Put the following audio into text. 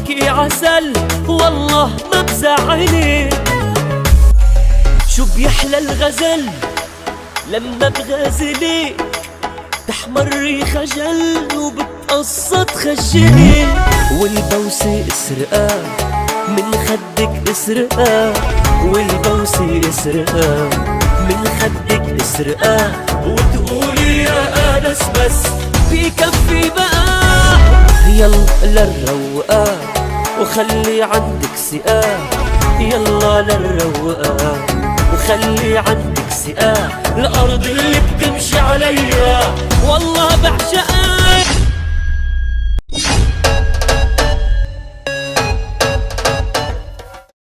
ضحكي عسل والله ما بزعلك. شو بيحلى الغزل لما بغازلك، تحمري خجل وبتقصد خجلي، والبوسة اسرقها من خدك اسرقها، والبوسة اسرقها من خدك اسرقها، وتقولي يا انس بس بكفي بقى. يلا للروقة وخلي عندك ثقة، يلا للروقة وخلي عندك ثقة، الأرض اللي بتمشي عليا والله بعشقها.